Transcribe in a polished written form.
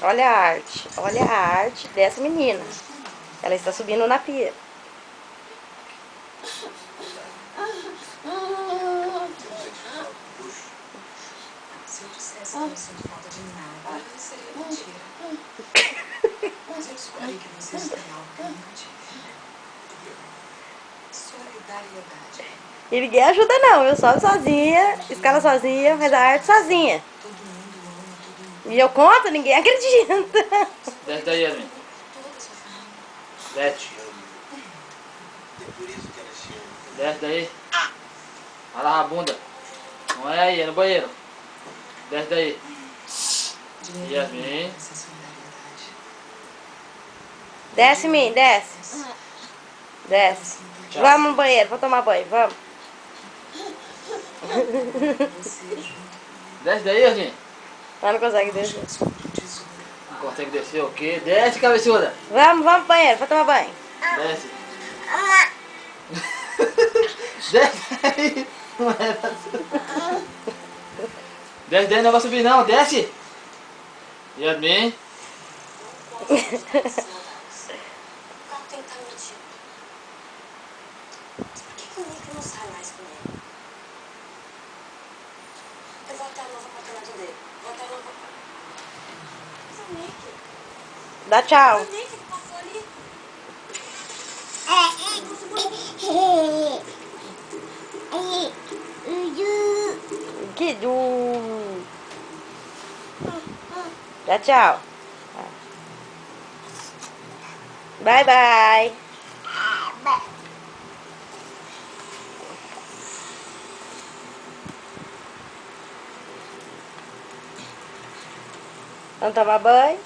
Olha a arte dessa menina. Ela está subindo na pia. Se eu dissesse que não sinto falta de nada, seria mentira. Mas eu descobri que vocês têm algo que eu nunca tive. Solidariedade. E ninguém ajuda não, eu sobe sozinha, escala sozinha, faz a arte sozinha. Todo mundo ama todo mundo. E eu conto, ninguém acredita. Desce daí, Yasmin. Toda a sua família. Desce. Desce daí. Vai lá a bunda. Não é aí, é no banheiro. Desce daí. Yasmin. Essa solidariedade. Desce, Min, desce. Desce. Tchau. Vamos no banheiro, vou tomar banho, vamos. Você junto Desce daí, Yasmin. Ela não consegue descer. descobriu o tesouro. Não consegue descer o quê? Desce, cabeçuda. Vamos pro banheiro, vou tomar banho. Desce. Desce daí. Não é pra subir. Desce daí, não vai subir não. Desce. Yasmin. O carro tem que estar metido. Mas por que o Nick não sai mais com ele? Eu vou até o novo apartamento dele. Vou até o novo apartamento. Mas é o Nick. Dá tchau. O Nick que passou ali. Que do. Dá tchau. Bye, bye. Vamos tomar banho?